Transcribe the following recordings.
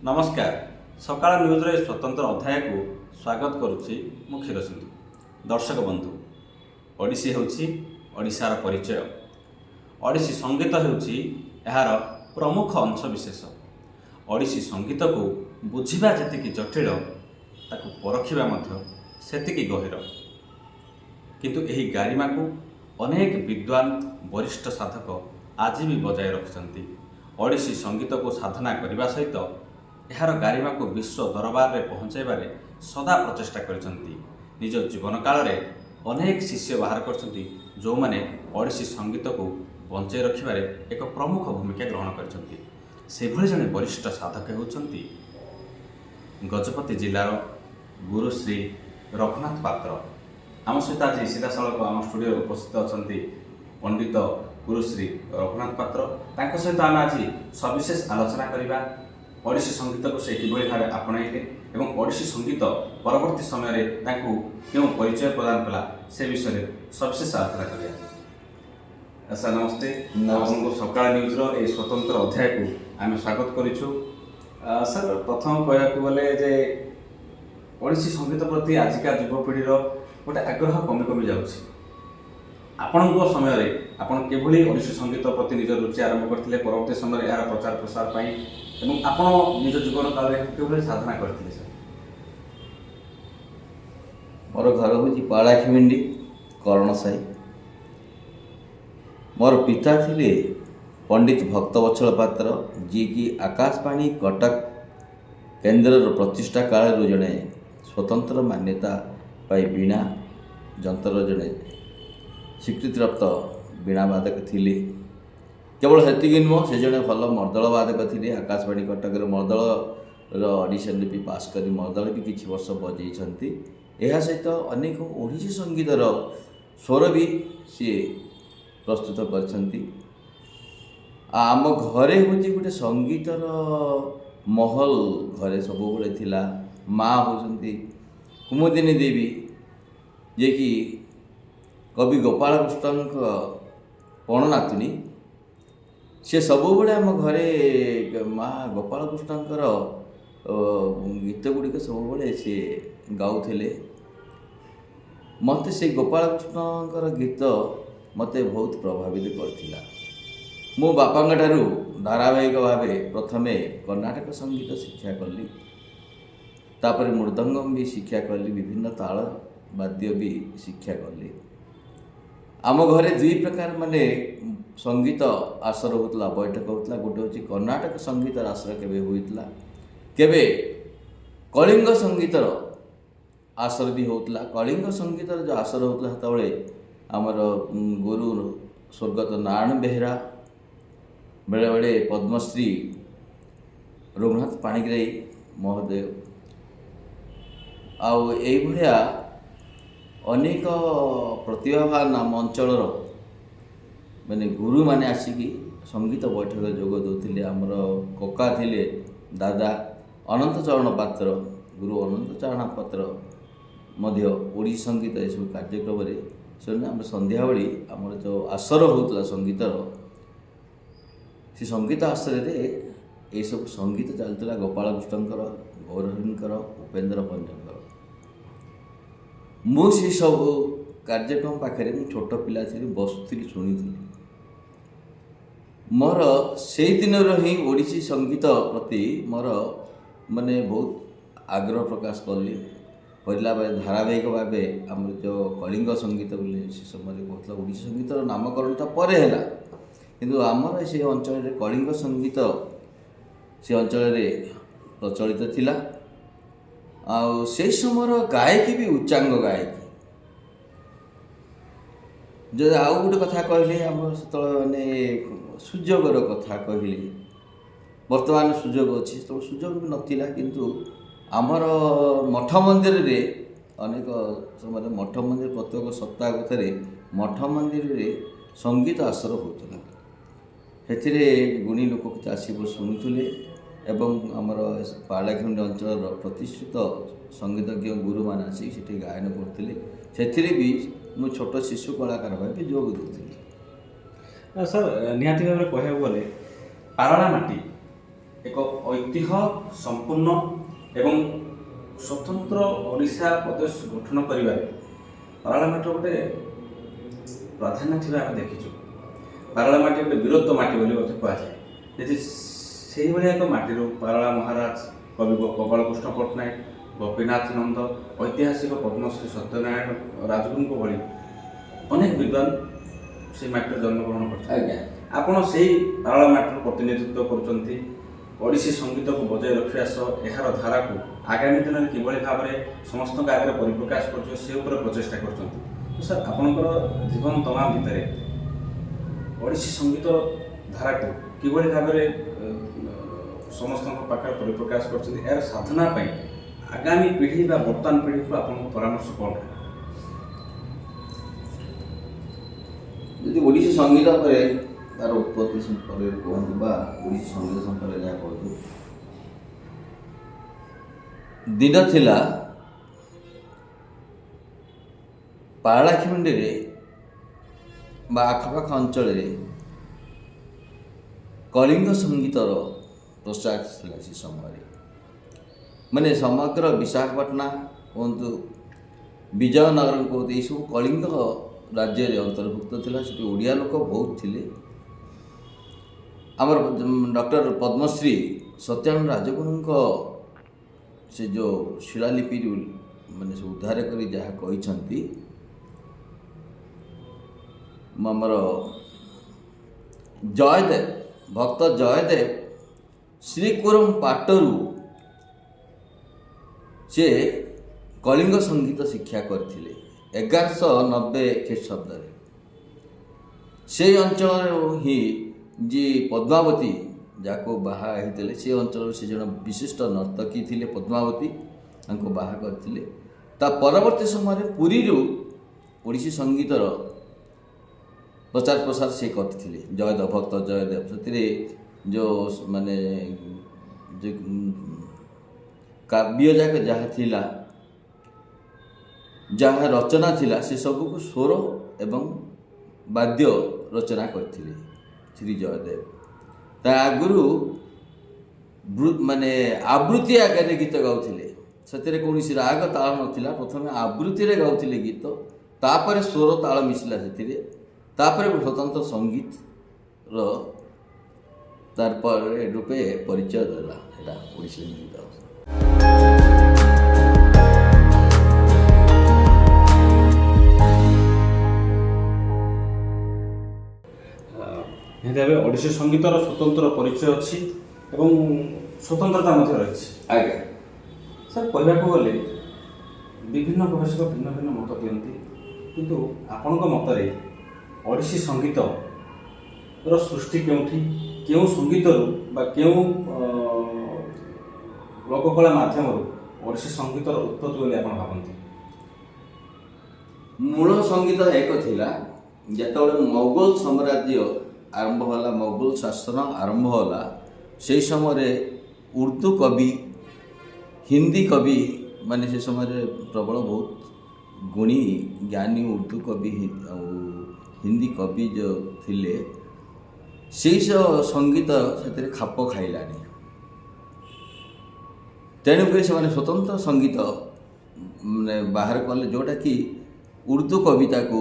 नमस्कार। सकाळ न्यूज़ रे स्वतंत्र अध्याय को स्वागत करुच्ची मु क्षीर सिंधु। दर्शक बंधु, ओडिसी होउछि ओडिशार परिचय। ओडिसी संगीत होउछि एहार प्रमुख अंश विशेष। ओडिसी संगीत को बुझिबा जेतिकी जटिल ताकू परखिबा मध्य सेतिकी गहिर। किंतु एही गारिमा को अनेक विद्वान वरिष्ठ साधक आज भी बजाय रखिछन्ति। ओडिसी संगीत को साधना करने सहित एहार गारिमा को विश्व दरबार में पहुँचाइबारे सदा प्रचेष्टा करिसन्ति। निज जीवन काल रे अनेक शिष्य बाहर करछन्ति जो माने ओडिसी संगीत को बंचाई रखिबारे एक प्रमुख भूमिका ग्रहण करिसन्ति। से भली जने वरिष्ठ साधक होउछन्ति गजपति जिलार गुरुश्री रघुनाथ पात्र। आम सहित आज सीधा सड़क आम स्टूडियो उपस्थित अछन्ति पंडित गुरुश्री रघुनाथ पात्र। तांको सहित आम आज सविशेष आलोचना करिबा ओडिसी संगीत को से किभली भाव आपणाइले एवं ओडिसी संगीत परवर्ती समय क्यों परिचय प्रदान कला से विषय सविशेष आलोचना करिया। सर नमस्ते। आपको सकाळ न्यूज़ रो ए स्वतंत्र अध्याय को आम स्वागत करिछु। सर प्रथम कहया गले जे ओडिसी संगीत प्रति आजिका युवपीढ़ीर गोटे आग्रह कमी कमी जाउछि। आपणको समय रे आपण केभली ओडिसी संगीत प्रति निज रुचि आरंभ करथिले परवर्ती समय यार प्रचार प्रसार पाई एवं आपण निज जीवन काल रे केभली साधना करथिले? सर मोर घर हूँ पालाखिमिंडी करण साई। मोर पिता थिले पंडित भक्तवत्सल पात्र जी की आकाशवाणी कटक केन्द्र प्रतिष्ठा काल जड़े स्वतंत्र मान्यता पाई वीणा जंतर जड़े स्वीकृतिप्राप्त वीणावादक थिले। केवल हेतिकी नुह से जड़े भल मर्दल वादक थे। आकाशवाणी कटक मर्दल ऑडिशन भी पास कर मर्दल भी किछि वर्ष बजाई। यह सहित अनेक ओडिसी संगीतर स्वर भी सी प्रस्तुत कर। आम घरे हूँ गोटे संगीतर महल घरे सब थिला। माँ होती कुमुदिनी देवी जे कि कवि गोपाल कृष्ण पण नातुणी। से सबुबले आम घरे माँ गोपाल कृष्णकर गीत गुड़िक सबुबले सी गाउथिले। मते से गोपाल कृष्णकर गीत मते बहुत प्रभावित करथिला। मो बापांठारू धारावाहिक भाव प्रथमे कर्नाटक संगीत शिक्षा कली, तापर मृदंगम भी शिक्षा कली, विभिन्न ताल वाद्य भी शिक्षा कली। आम घरे दुई प्रकार माने संगीत आसर होता बैठक होता। गोटे हूँ कर्नाटक संगीत आसर केबे होइतला, केबे कलिंग संगीतर आसर भी होता। कलिंग संगीतर जो आसर होता सेतबेले आमर गुरु स्वर्गत नारायण बेहेरा बेले बेले पद्मश्री रघुनाथ पाणिग्राही महोदय आउ एभलिया अनेक प्रतिभावान आम अंचल माने गुरु माने आसिकी संगीत बैठक जोग दौले। आमर कका थिले दादा अनंत चरण पात्र, गुरु अनंत चरण पात्र मध्य ओडिसी संगीत ये सब कार्यक्रम से आम संध्या बेली आमर जो आसर होता संगीतर से संगीत आसर ये सब संगीत चलता गोपाल कृष्णकर, गौरहरिंकर, उपेन्द्र पंजकर। मुझे सब कार्यक्रम पाखे छोट पिला थी बसुली शुणी मोर से दिन ही ओडिसी संगीत प्रति मोर माने बहुत आग्रह प्रकाश कली। करला धारावाहिक भाव आम जो कलिंग संगीत बोले से समय कहता ओडिसी संगीतर नामकरण तो परे है किंतु आमर से अंचल कलिंग संगीत से अंचल प्रचलित थिला। आउ से समय गायकी भी उच्चांग गायकी। जो आउ गोटे कथा कहले आम से माने सुजोगर कथा कहले, वर्तमान सुजोग अच्छी तो सुजोग भी नथिला किंतु आमर मठ मंदिर रे अनेक समय मठ मंदिर प्रत्येक सप्ताह थे मठ मंदिर रे संगीत आसर होता। से गुणी लोक किसी आसब शुणुले एवं आमर पालाखिंडी अंचल प्रतिष्ठित संगीतज्ञ गुरु मान आसिक से गायन करते। से भी मु छोट शिशु कलाकार भाव जोग दूसरी। सर निहाती भाव में कहूँ गले पारला माटी ଏକ ଐତିହ୍ୟ ସମ୍ପୂର୍ଣ୍ଣ ଏବଂ ସ୍ୱତନ୍ତ୍ର ଓଡ଼ିଶା ପ୍ରଦେଶ ଗଠନ କରିବାରେ ପାରଳାମାଟିର ଗୋଟେ ପ୍ରାଧାନ୍ୟ ଥିବା ଆମେ ଦେଖିଛୁ। ପାରଳାମାଟି ଗୋଟେ ବୀରତ୍ୱ ମାଟି ବୋଲି ମଧ୍ୟ କୁହାଯାଏ। ଯଦି ସେଇଭଳିଆ ଏକ ମାଟିରୁ ପାରଳା ମହାରାଜ, କବି ଗୋପାଳକୃଷ୍ଣ ପଟ୍ଟନାୟକ, ଗୋପୀନାଥ ନନ୍ଦ, ଐତିହାସିକ ପଦ୍ମଶ୍ରୀ ସତ୍ୟନାରାୟଣ ରାଜଗୁରୁଙ୍କ ଭଳି ଅନେକ ବିଦ୍ୱାନ ସେଇ ମାଟିରେ ଜନ୍ମଗ୍ରହଣ କରିଛନ୍ତି। ଆଜ୍ଞା, ଆପଣ ସେଇ ପାରଳା ମାଟିର ପ୍ରତିନିଧିତ୍ୱ କରୁଛନ୍ତି। ଓଡ଼ିଶୀ ସଙ୍ଗୀତକୁ ବଜାୟ ରଖିବା ସହ ଏହାର ଧାରାକୁ ଆଗାମୀ ଦିନରେ କିଭଳି ଭାବରେ ସମସ୍ତଙ୍କ ଆଗରେ ପରିପ୍ରକାଶ କରୁଥିବେ ସେ ଉପରେ ପ୍ରଚେଷ୍ଟା କରୁଛନ୍ତି। ତ ସାର୍, ଆପଣଙ୍କର ଜୀବନ ତମାମ ଭିତରେ ଓଡ଼ିଶୀ ସଙ୍ଗୀତ ଧାରାକୁ କିଭଳି ଭାବରେ ସମସ୍ତଙ୍କ ପାଖରେ ପରିପ୍ରକାଶ କରୁଛନ୍ତି, ଏହାର ସାଧନା ପାଇଁ ଆଗାମୀ ପିଢ଼ି ବା ବର୍ତ୍ତମାନ ପିଢ଼ିକୁ ଆପଣଙ୍କ ପରାମର୍ଶ କ'ଣ? ଯଦି ଓଡ଼ିଶୀ ସଙ୍ଗୀତ ପରେ ତାର ଉତ୍ପତ୍ତି ସମ୍ପର୍କରେ କୁହନ୍ତୁ ବା ଓଡ଼ିଶୀ ସଙ୍ଗୀତ ସମ୍ପର୍କରେ ଯାହା କୁହନ୍ତୁ, ଦିନ ଥିଲା ପାରଳାଖେମୁଣ୍ଡିରେ ବା ଆଖପାଖ ଅଞ୍ଚଳରେ କଳିଙ୍ଗ ସଙ୍ଗୀତର ପ୍ରସାର ଥିଲା। ସେ ସମୟରେ ମାନେ ସମଗ୍ର ବିଶାଖାପାଟଣା କୁହନ୍ତୁ, ବିଜୟନଗର କୁହନ୍ତୁ, ଏଇସବୁ କଳିଙ୍ଗ ରାଜ୍ୟରେ ଅନ୍ତର୍ଭୁକ୍ତ ଥିଲା। ସେଠି ଓଡ଼ିଆ ଲୋକ ବହୁତ ଥିଲେ। ଆମର ଡକ୍ଟର ପଦ୍ମଶ୍ରୀ ସତ୍ୟନାରାୟଣ ରାଜଗୁରୁଙ୍କ ସେ ଯେଉଁ ଶିଳାଲିପିରୁ ମାନେ ସେ ଉଦ୍ଧାର କରି ଯାହା କହିଛନ୍ତି, ଆମର ଜୟଦେବ ଭକ୍ତ ଜୟଦେବ ଶ୍ରୀକୁରମ ପାଟରୁ ସେ କଳିଙ୍ଗ ସଙ୍ଗୀତ ଶିକ୍ଷା କରିଥିଲେ 1190 ଖ୍ରୀଷ୍ଟାବ୍ଦରେ। ସେଇ ଅଞ୍ଚଳରୁ ହିଁ ଯିଏ ପଦ୍ମାବତୀ ଯାହାକୁ ବାହା ହେଇଥିଲେ, ସେ ଅଞ୍ଚଳରୁ ସେ ଜଣେ ବିଶିଷ୍ଟ ନର୍ତ୍ତକୀ ଥିଲେ ପଦ୍ମାବତୀ, ତାଙ୍କୁ ବାହା କରିଥିଲେ। ତା ପରବର୍ତ୍ତୀ ସମୟରେ ପୁରୀରୁ ଓଡ଼ିଶୀ ସଙ୍ଗୀତର ପ୍ରଚାର ପ୍ରସାର ସେ କରିଥିଲେ। ଜୟଦେବ ଭକ୍ତ ଜୟଦେବ ସେଥିରେ ଯେଉଁ ମାନେ ଯେ କାବ୍ୟ ଯାକ ଯାହା ଥିଲା, ଯାହା ରଚନା ଥିଲା, ସେ ସବୁକୁ ସ୍ୱର ଏବଂ ବାଦ୍ୟ ରଚନା କରିଥିଲେ ଶ୍ରୀ ଜୟଦେବ। ତା ଆଗରୁ ମାନେ ଆବୃତ୍ତି ଆକାରରେ ଗୀତ ଗାଉଥିଲେ। ସେଥିରେ କୌଣସି ରାଗ ତାଳ ନଥିଲା। ପ୍ରଥମେ ଆବୃତ୍ତିରେ ଗାଉଥିଲେ ଗୀତ, ତାପରେ ସ୍ୱର ତାଳ ମିଶିଲା ସେଥିରେ, ତାପରେ ସ୍ୱତନ୍ତ୍ର ସଙ୍ଗୀତର ତାପରେ ରୂପେ ପରିଚୟ ଦେଲା ଏଇଟା ଓଡ଼ିଶୀ ସଙ୍ଗୀତ। ନିହାତି ଭାବେ ଓଡ଼ିଶୀ ସଙ୍ଗୀତର ସ୍ୱତନ୍ତ୍ର ପରିଚୟ ଅଛି ଏବଂ ସ୍ୱତନ୍ତ୍ରତା ମଧ୍ୟ ରହିଛି। ଆଜ୍ଞା ସାର୍, କହିବାକୁ ଗଲେ ବିଭିନ୍ନ ଗବେଷକ ଭିନ୍ନ ଭିନ୍ନ ମତ ଦିଅନ୍ତି, କିନ୍ତୁ ଆପଣଙ୍କ ମତରେ ଓଡ଼ିଶୀ ସଙ୍ଗୀତର ସୃଷ୍ଟି କେଉଁଠି, କେଉଁ ସଙ୍ଗୀତରୁ ବା କେଉଁ ଲୋକକଳା ମାଧ୍ୟମରୁ ଓଡ଼ିଶୀ ସଙ୍ଗୀତର ଉତ୍ପତ୍ତି ବୋଲି ଆପଣ ଭାବନ୍ତି? ମୂଳ ସଙ୍ଗୀତ ଏକ ଥିଲା। ଯେତେବେଳେ ମୋଗଲ ସାମ୍ରାଜ୍ୟ ଆରମ୍ଭ ହେଲା, ମୋଗଲ ଶାସନ ଆରମ୍ଭ ହେଲା, ସେହି ସମୟରେ ଉର୍ଦ୍ଦୁ କବି, ହିନ୍ଦୀ କବି ମାନେ ସେ ସମୟରେ ପ୍ରବଳ ବହୁତ ଗୁଣୀ ଜ୍ଞାନୀ ଉର୍ଦ୍ଦୁ କବି ଆଉ ହିନ୍ଦୀ କବି ଯେଉଁ ଥିଲେ, ସେଇ ସଙ୍ଗୀତ ସେଥିରେ ଖାପ ଖାଇଲାନି। ତେଣୁକରି ସେମାନେ ସ୍ୱତନ୍ତ୍ର ସଙ୍ଗୀତ ମାନେ ବାହାର କଲେ, ଯେଉଁଟାକି ଉର୍ଦ୍ଦୁ କବିତାକୁ,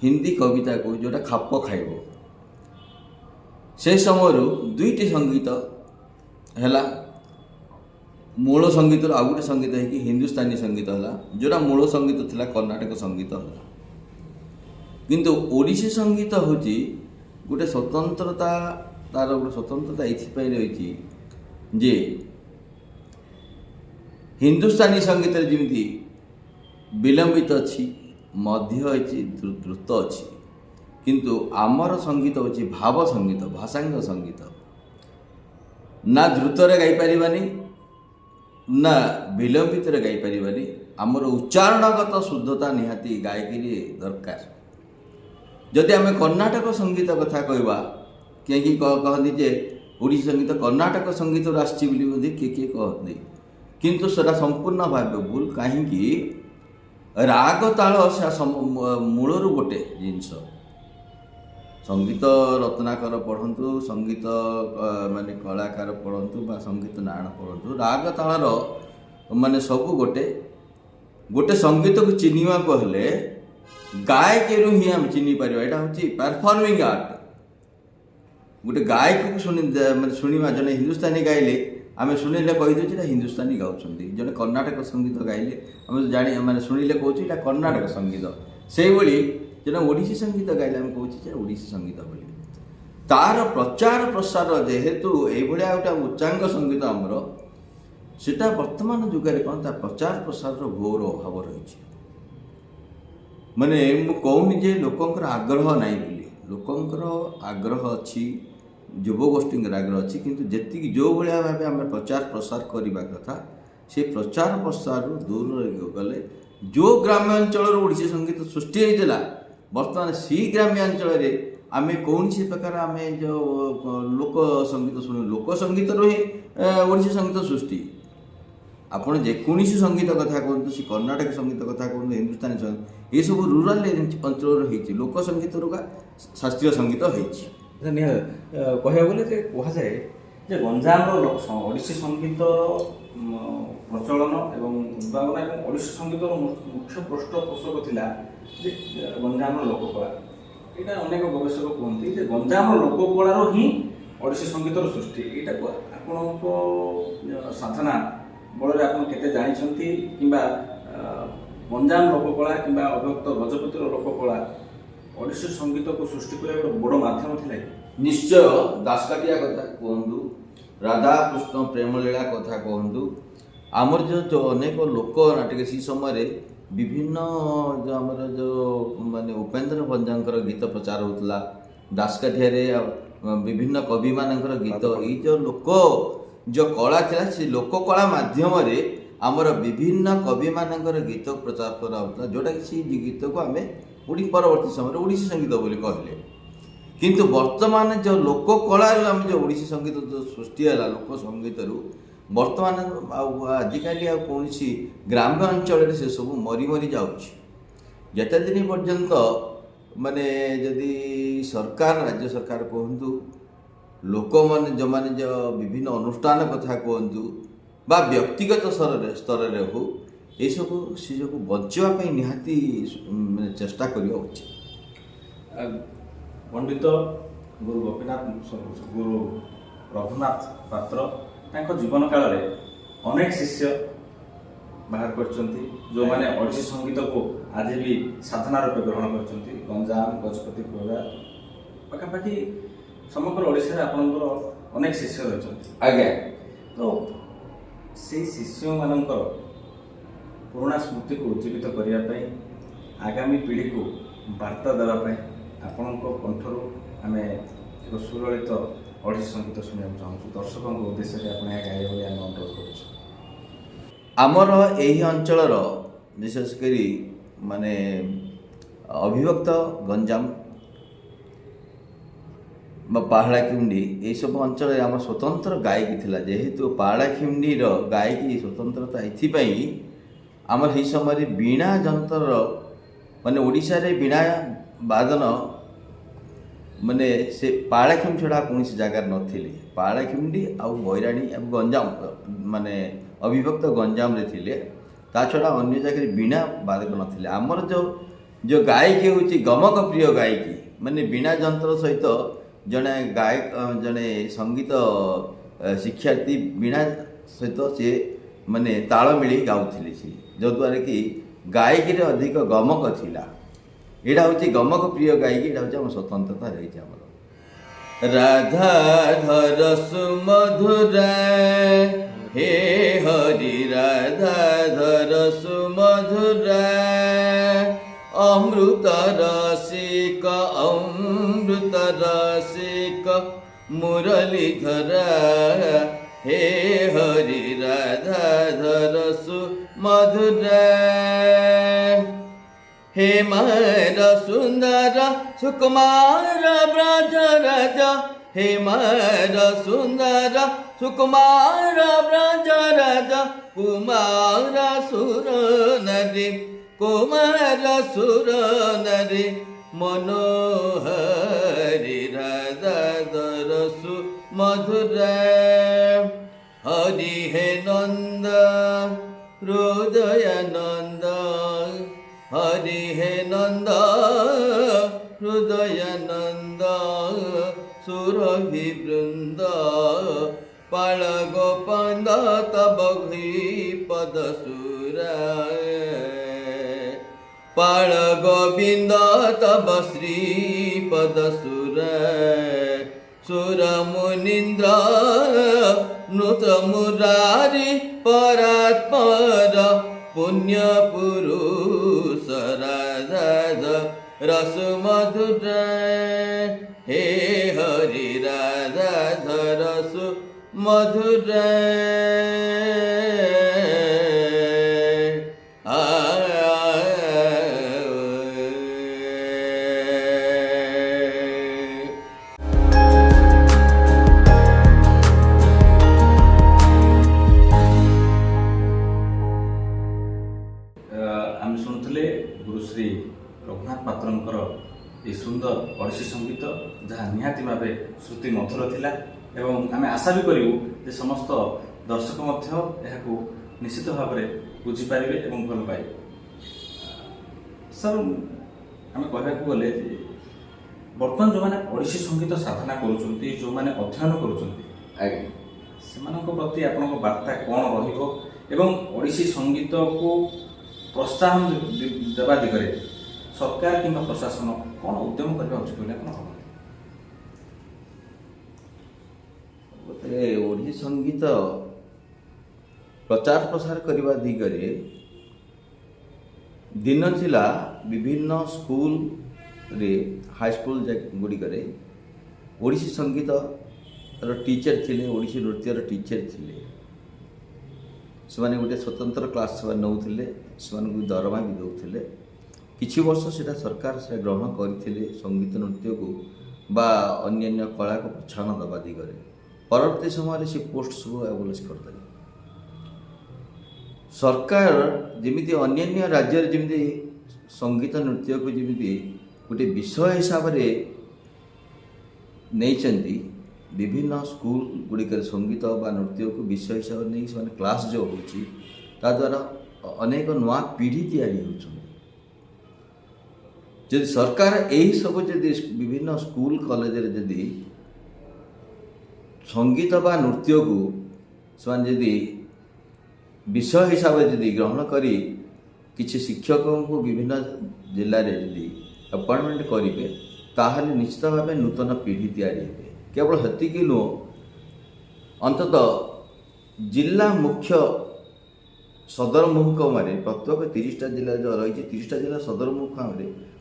ହିନ୍ଦୀ କବିତାକୁ ଯେଉଁଟା ଖାପ ଖାଇବ। ସେହି ସମୟରୁ ଦୁଇଟି ସଙ୍ଗୀତ ହେଲା। ମୂଳ ସଙ୍ଗୀତରୁ ଆଉ ଗୋଟେ ସଙ୍ଗୀତ ହେଇକି ହିନ୍ଦୁସ୍ତାନୀ ସଙ୍ଗୀତ ହେଲା, ଯେଉଁଟା ମୂଳ ସଙ୍ଗୀତ ଥିଲା କର୍ଣ୍ଣାଟକ ସଙ୍ଗୀତ ହେଲା। କିନ୍ତୁ ଓଡ଼ିଶୀ ସଙ୍ଗୀତ ହେଉଛି ଗୋଟେ ସ୍ୱତନ୍ତ୍ରତା, ତା'ର ଗୋଟେ ସ୍ୱତନ୍ତ୍ରତା ଏଇଥିପାଇଁ ରହିଛି ଯେ ହିନ୍ଦୁସ୍ତାନୀ ସଙ୍ଗୀତରେ ଯେମିତି ବିଲମ୍ବିତ ଅଛି, ମଧ୍ୟ ଅଛି, ଦ୍ରୁତ ଅଛି, କିନ୍ତୁ ଆମର ସଙ୍ଗୀତ ହେଉଛି ଭାବ ସଙ୍ଗୀତ, ଭାଷାଙ୍ଗ ସଙ୍ଗୀତ। ନା ଦ୍ରୁତରେ ଗାଇପାରିବାନି, ନା ବିଲମ୍ବିତରେ ଗାଇପାରିବାନି। ଆମର ଉଚ୍ଚାରଣଗତ ଶୁଦ୍ଧତା ନିହାତି ଗାଇକିରି ଦରକାର। ଯଦି ଆମେ କର୍ଣ୍ଣାଟକ ସଙ୍ଗୀତ କଥା କହିବା, କିଏ କହନ୍ତି ଯେ ଓଡ଼ିଶୀ ସଙ୍ଗୀତ କର୍ଣ୍ଣାଟକ ସଙ୍ଗୀତରୁ ଆସିଛି ବୋଲି ମଧ୍ୟ କିଏ କିଏ କହନ୍ତି, କିନ୍ତୁ ସେଟା ସମ୍ପୂର୍ଣ୍ଣ ଭାବେ ଭୁଲ। କାହିଁକି? ରାଗ ତାଳ ମୂଳରୁ ଗୋଟେ ଜିନିଷ, संगीत रत्नाकर पढ़ु संगीत माने कलाकार पढ़ु बा संगीत नारायण पढ़ु राग तालर माने सब गोटे गोटे संगीत को चिन्हवा को हेले गायक ही आम चिन्ह पार यहाँ हूँ परफॉर्मिंग आर्ट गोटे गायक को शुणी मैंने शुणा जन हिंदुस्तानी गाइले आम शुणिले कहीदे हिंदुस्तानी गाँव जन कर्णाटक संगीत गाइले आम जानी मैंने शुणिले कौच कर्णाटक संगीत से भाई जन ओडिसी संगीत गाइले आम कौचे ओडिसी संगीत बोली तार प्रचार प्रसार जेहेतु ये गोटे उच्चांग संगीत आमर सेटा वर्तमान जुगे कौन तार प्रचार प्रसार घोर अभाव रही माने कहूनी जे लोकंकर आग्रह नाई बोली लोकंकर आग्रह अच्छी युवगोष्ठी आग्रह अच्छी किंतु जेतिक जो भाया भाव आम प्रचार प्रसार करने कथा से प्रचार प्रसार दूर गले जो ग्रामांचल ओडिसी संगीत सृष्टि होता बर्तमान सी ग्रामांचल आम कौन सी प्रकार आम जो लोक संगीत शुणु लोक संगीत ही ओडिसी संगीत सृष्टि आपड़ जेकोसी संगीत कथा कहतु सी कर्णाटक संगीत कथा कहतु हिंदुस्तानी संगीत ये सब रूराल अंचल लोक संगीत शास्त्रीय संगीत होती कहया गले कहुए जे गंजाम ओडिसी संगीत प्रचलन एवं उद्भावना और ओडिसी संगीत मुख्य पृष्ठपोषक थिला जे गंजाम लोककला यहाँ अनेक गवेषक कहते हैं गंजाम लोककलार ही ओडिसी संगीत सृष्टि यहाँ आपण साधना बल आप जानते कि गंजाम लोककला कि अभक्त गजपतिर लोककला ओडिसी संगीत को सृष्टि करने बड़ माध्यम थिला निश्चय दासकाठिया कथा कहतु राधा कृष्ण प्रेमलीला कथा कहतु आमर जो अनेक लोक नाटक सी समय विभिन्न जो आमर जो माने उपेन्द्र भंजांकर गीत प्रचार होता दासकाठिया विभिन्न कवि मानकर गीत ये जो लोक जो कला थी से लोक कला माध्यम आमर विभिन्न कवि मानकर गीत प्रचार कराला जोटा कि सी गीत को आम परवर्ती समय ओडिसी संगीत बोली कहले किंतु वर्तमान जो लोक कला आम जो ओडिसी संगीत जो सृष्टि है लोक संगीत वर्तमान आजिकल कौन ग्राम्य अंचल से सब मरी मरी जाते दिन पर्यंत माने जदि सरकार राज्य सरकार कहतु लोक मैंने जो माने जो विभिन्न अनुष्ठान कथा कहतु बा व्यक्तिगत स्तर में हो ये सब से बचापी निहाती चेष्टा करवा उचित पंडित गुरु गोपीनाथ गुरु रघुनाथ पात्र जीवन काल में अनेक शिष्य बाहर कर जो मैंने ओडिसी संगीत को आज भी साधना रूप ग्रहण कर गंजाम गजपति पुरा पाखापाखि समग्र ओडिशा आपंकर अनेक शिष्य रही आज्ञा तो से शिष्य मानकर पुराणा स्मृति को उज्जीवित करने आगामी पीढ़ी को वार्ता देवाई आपण कंठर आम एक सुललित ओडिसी संगीत शुणा चाहूँ दर्शकों उद्देश्य से आप गाइबे आम अनुरोध करमर यही अंचल विशेषकर माने अभिभक्त गंजाम पहाड़ाखिंडी ये सब अंचल आम स्वतंत्र गायकी थिला जेहेतु पहाड़ाखिंडी गायकी स्वतंत्रता ये आमर ही समय बीणा जंतर माने ओडिशा रे बीणा वादन माने से पहाड़ाखिंडी छड़ा कौन जगार नथिले पहाड़ाखिंडी आउ बैराणी गंजाम माने अभिभक्त गंजाम रे थिले ता छड़ा अन्य जगह बीणा वादक नथिले आमर जो गायकी होची गमक प्रिय गायकी माने बीणा जंतर सहित जड़े गायक जड़े संगीत शिक्षार्थी बीणा सहित सी माने ताल मिली गाउथिले सी जो द्वारा कि गायकी रे अधिक गमक थिला एटा हूँ गमक प्रिय गायकी एटा हूँ स्वतंत्रता रही राधाधर सुमधुरा हे हरि राधाधर सुमधुरा अमृत रसिक मुरलीधर हे हरि राधाधर सुमधुरा हे मर सुंदर सुकुमार ब्रज राजा हे मर सुंदर सुकुमार ब्रज राजा कुमार सुर नरी कुमार सुर नरी मनोहरि राधा दरसु मधुर हरि हे नंद हृदय नंद हरि हे नंद हृदय नंद सुरभि वृंद पाल गोपंद तब पद सुरा पाल गोविंद तब श्री पद सुर सुर मुनीन्द्र नृत मुरारी परात्पर पुण्य पुरुष राधा रस मधुर हे हरि राधा रस मधुर आम शुणुले गुरुश्री रघुनाथ पात्रंकर ये सुंदर ओडिसी संगीत जहाँ निहाती भाव श्रुति मधुर थिला एवं आम आशा भी करूँ जे समस्त दर्शक यहाँ निश्चित भाव में बुझीपारे और भल पाए। सर आम कहवाक गले बर्तमान जो मैंने ओडिसी संगीत साधना करुँच जो मैंने अध्ययन करुँच प्रति आपण वार्ता कौन रही ओडिसी संगीत को प्रोत्साहन देवा दिगरे सरकार कि प्रशासन कौन उद्यम करने उचित बोले ओडिसी संगीत प्रचार प्रसार करने दिगरे दिन थिला विभिन्न स्कूल रे हाई स्कूल गुड़िकरे ओडिसी संगीत टीचर थिले ओडिसी नृत्यर टीचर थिले से गोटे स्वतंत्र क्लास नौले से दरमा भी दौले किछि वर्ष से सरकार से ग्रहण करते संगीत नृत्य को बा अन्य कला को प्रोत्साहन दबा दिगरे परवर्ती समय से पोस्ट सब एबोलिश करदे सरकार जमीती अन्य राज्य जमी संगीत नृत्य को जमी गोटे विषय हिसाब से नहीं विभिन्न स्कूल गुड़िक संगीत बा नृत्य को विषय हिसाब से नहीं क्लास जो होची ता द्वारा अनेक नुआ पीढ़ी तैयारी होती सरकार यही सब जदि विभिन्न स्कूल कॉलेज जदि संगीत बा नृत्य को से विषय हिसाब से जदि ग्रहण करी किसी शिक्षकों को विभिन्न जिले में जदि अपॉइंटमेंट करेंगे ताहले निश्चित भाव नूतन पीढ़ी तैयारी हे केवल हेतिकी नुह अंततः जिला मुख्य सदर महकुमा प्रत्येक 30टा जिला जो रही 30टा जिला सदर महकुमा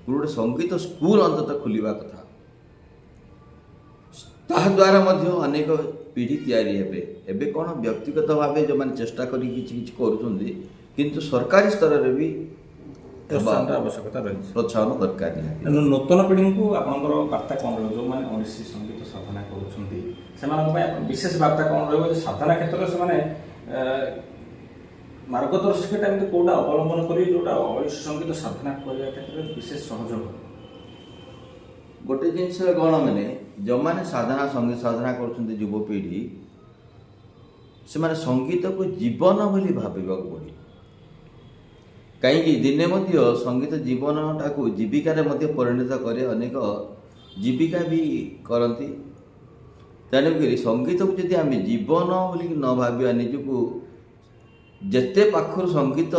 गोटे संगीत स्कूल अंततः खुलवा कथा ताद्वारा अनेक पीढ़ी तैयारी हेबे एबे कौन व्यक्तिगत भाव जो मैंने चेष्टा करी किंतु सरकारी स्तर में भी आवश्यकता रही प्रोत्साहन दरकार नहीं नूतन पीढ़ी को आपंकर वार्ता कौन रही जो मैंने ओडिसी संगीत साधना कर विशेष वार्ता कौन रही साधना क्षेत्र से मार्गदर्शकता कौटा अवलंबन कर जोटा ओडिसी संगीत साधना करने क्षेत्र में विशेष सहयोग गोटे जिनस कौन मैंने जो मैंने साधना संगीत साधना कर युवपीढ़ी से संगीत को जीवन बोली भाविबा पड़े कहीं दिने संगीत जीवनटा को जीविकार परिणत करे अनेक जीविका भी करती तेणुक संगीत को जब आम जीवन बोलिक न भाविया निजको जेते पाखर संगीत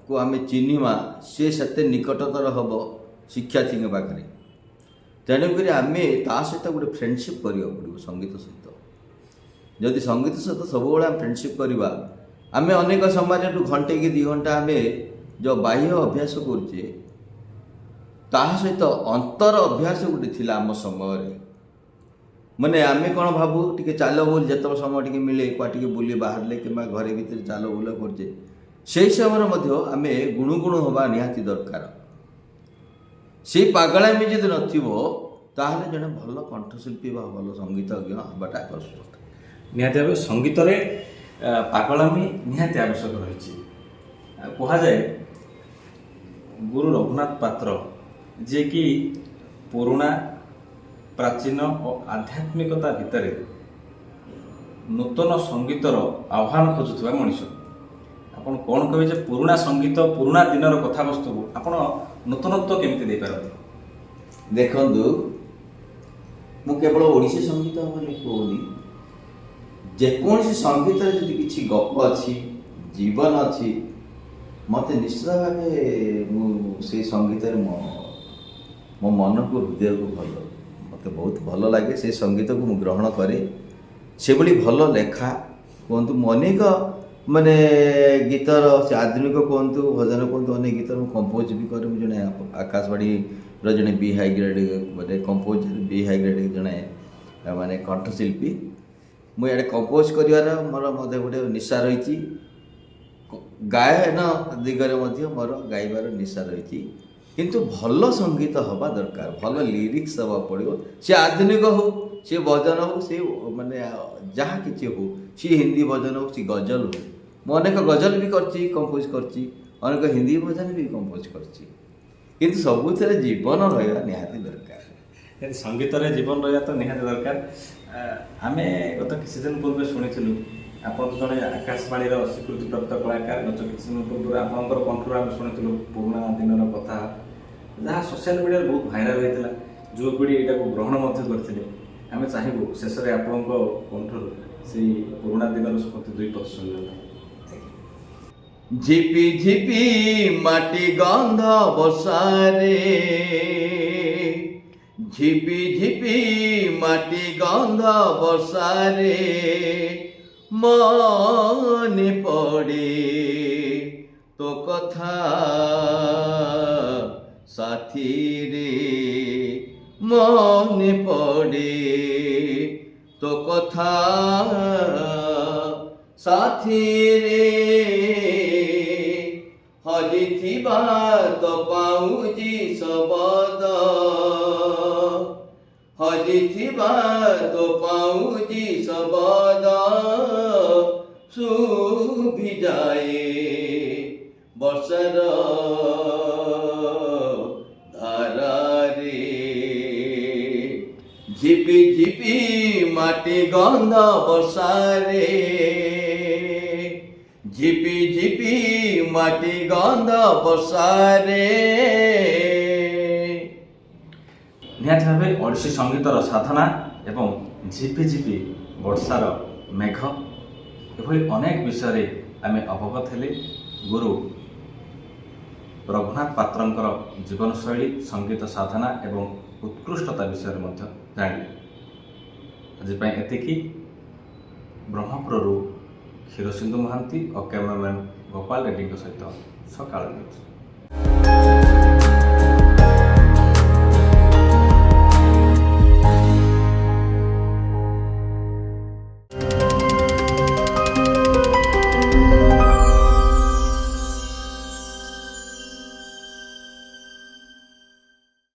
को आम चिन्हवा सी से निकटतर हम शिक्षार्थी पाखे तेणुक आम ता सहित गोटे फ्रेंडशिप करा पड़ो संगीत सहित जदि संगीत सहित सब फ्रेंडशिप करवा आम अनेक समय घंटे कि 2 घंटा आम जो बाह्य अभ्यास करुचे सहित अंतर अभ्यास गोटे थी आम समय माने आम कौन भावु टे चाल बोल जिते समय टे मिले टे बुली बाहर कि घरे भितर चाल बुल करे से समय आम गुणुगुण हवा निहाती दरकार से पागलामी जदि नथिबो ताहले जने भल कंठशिल्पी बा भल संगीतज्ञ हवाटा आवश्यक निहाती भाव संगीत रे पागलामी निहाती आवश्यक रही कह जाए गुरु रघुनाथ पात्र जे कि ପୁରୁଣା ପ୍ରାଚୀନ ଓ ଆଧ୍ୟାତ୍ମିକତା ଭିତରେ ନୂତନ ସଙ୍ଗୀତର ଆହ୍ୱାନ ଖୋଜୁଥିବା ମଣିଷ। ଆପଣ କ'ଣ କହିବେ ଯେ ପୁରୁଣା ସଙ୍ଗୀତ ପୁରୁଣା ଦିନର କଥାବସ୍ତୁକୁ ଆପଣ ନୂତନତ୍ୱ କେମିତି ଦେଇପାରନ୍ତି? ଦେଖନ୍ତୁ, ମୁଁ କେବଳ ଓଡ଼ିଶୀ ସଙ୍ଗୀତ ବୋଲି କହୁନି, ଯେକୌଣସି ସଙ୍ଗୀତରେ ଯଦି କିଛି ଗପ ଅଛି, ଜୀବନ ଅଛି, ମୋତେ ନିଶ୍ଚିତ ଭାବେ ମୁଁ ସେଇ ସଙ୍ଗୀତରେ ମୋ ମନକୁ ହୃଦୟକୁ ମୋତେ ବହୁତ ଭଲ ଲାଗେ। ସେଇ ସଙ୍ଗୀତକୁ ମୁଁ ଗ୍ରହଣ କରେ। ସେଭଳି ଭଲ ଲେଖା କୁହନ୍ତୁ, ମୁଁ ଅନେକ ଗୀତର ସେ ଆଧୁନିକ କୁହନ୍ତୁ, ଭଜନ କୁହନ୍ତୁ, ଅନେକ ଗୀତର ମୁଁ କମ୍ପୋଜ ବି କରେ। ମୁଁ ଜଣେ ଆକାଶବାଣୀର ଜଣେ ବି ହାଇ ଗ୍ରେଡ୍ କମ୍ପୋଜର, ବି ହାଇ ଗ୍ରେଡ୍ ଜଣେ କଣ୍ଠଶିଳ୍ପୀ। ମୁଁ ଇଆଡ଼େ କମ୍ପୋଜ କରିବାର ମୋର ମଧ୍ୟ ଗୋଟେ ନିଶା ରହିଛି। ଗାୟନ ଦିଗରେ ମଧ୍ୟ ମୋର ଗାଇବାର ନିଶା ରହିଛି। କିନ୍ତୁ ଭଲ ସଙ୍ଗୀତ ହେବା ଦରକାର, ଭଲ ଲିରିକ୍ସ ହେବାକୁ ପଡ଼ିବ। ସେ ଆଧୁନିକ ହେଉ, ସେ ଭଜନ ହେଉ, ସେ ଯାହା କିଛି ହେଉ, ସେ ହିନ୍ଦୀ ଭଜନ ହେଉ, ସେ ଗଜଲ ହେଉ। ମୁଁ ଅନେକ ଗଜଲ ବି କରିଛି, କମ୍ପୋଜ କରିଛି, ଅନେକ ହିନ୍ଦୀ ଭଜନ ବି କମ୍ପୋଜ କରିଛି। କିନ୍ତୁ ସବୁଥିରେ ଜୀବନ ରହିବା ନିହାତି ଦରକାର। ସଙ୍ଗୀତରେ ଜୀବନ ରହିବା ତ ନିହାତି ଦରକାର। ଆମେ ଗତ କିଛି ଦିନ ପୂର୍ବେ ଶୁଣିଥିଲୁ ଆପଣ ତ ଜଣେ ଆକାଶବାଣୀର ସ୍ୱୀକୃତିପ୍ରାପ୍ତ କଳାକାର। ଗତ କିଛି ଦିନ ପୂର୍ବରୁ ଆପଣଙ୍କର କଣ୍ଠରୁ ଆମେ ଶୁଣିଥିଲୁ ପୁରୁଣା ଦିନର କଥା, ଯାହା ସୋସିଆଲ ମିଡ଼ିଆରେ ବହୁତ ଭାଇରାଲ ହୋଇଥିଲା। ଯୁବପିଢ଼ି ଏଇଟାକୁ ଗ୍ରହଣ ମଧ୍ୟ କରିଥିଲେ। ଆମେ ଚାହିଁବୁ ଶେଷରେ ଆପଣଙ୍କ କଣ୍ଠରୁ ସେଇ ପୁରୁଣା ଦିନର ସ୍ମୃତି 2 ପଦ ଶୁଣିବା ପାଇଁ। ଝିପି ଝିପି ମାଟି ଗନ୍ଧ ବର୍ଷାରେ, ଝିପି ଝିପି ମାଟି ଗନ୍ଧ ବର୍ଷାରେ, ମନେ ପଡ଼େ ତୋ କଥା ସାଥିରେ, ମନେ ପଡ଼େ ତୋ କଥା ସାଥିରେ, ହଜିଥିବା ତୋ ପାଉଁଜି ଶବଦ, ହଜିଥିବା ତୋ ପାଉଁଜି ଶବଦ, ଶୁଭିଯାଏ ବର୍ଷାର ଧାରାରେ। ଝିପି ଝିପି ମାଟି ଗନ୍ଧ ବର୍ଷାରେ, ଝିପି ଝିପି ମାଟି ଗନ୍ଧ ବର୍ଷାରେ। ନିହାତି ଭାବେ ଓଡ଼ିଶୀ ସଙ୍ଗୀତର ସାଧନା ଏବଂ ଝିପି ଝିପି ବର୍ଷାର ମେଘ, ଏଭଳି ଅନେକ ବିଷୟରେ ଆମେ ଅବଗତ ହେଲେ। ଗୁରୁ ରଘୁନାଥ ପାତ୍ରଙ୍କର ଜୀବନଶୈଳୀ, ସଙ୍ଗୀତ ସାଧନା ଏବଂ ଉତ୍କୃଷ୍ଟତା ବିଷୟରେ ମଧ୍ୟ ଜାଣିଲେ। ଆଜି ପାଇଁ ଏତିକି। ବ୍ରହ୍ମପୁରରୁ କ୍ଷୀରସିନ୍ଧୁ ମହାନ୍ତି ଓ କ୍ୟାମେରାମ୍ୟାନ୍ ଗୋପାଳ ରେଡ୍ଡିଙ୍କ ସହିତ ସକାଳ ନ୍ୟୁଜ୍।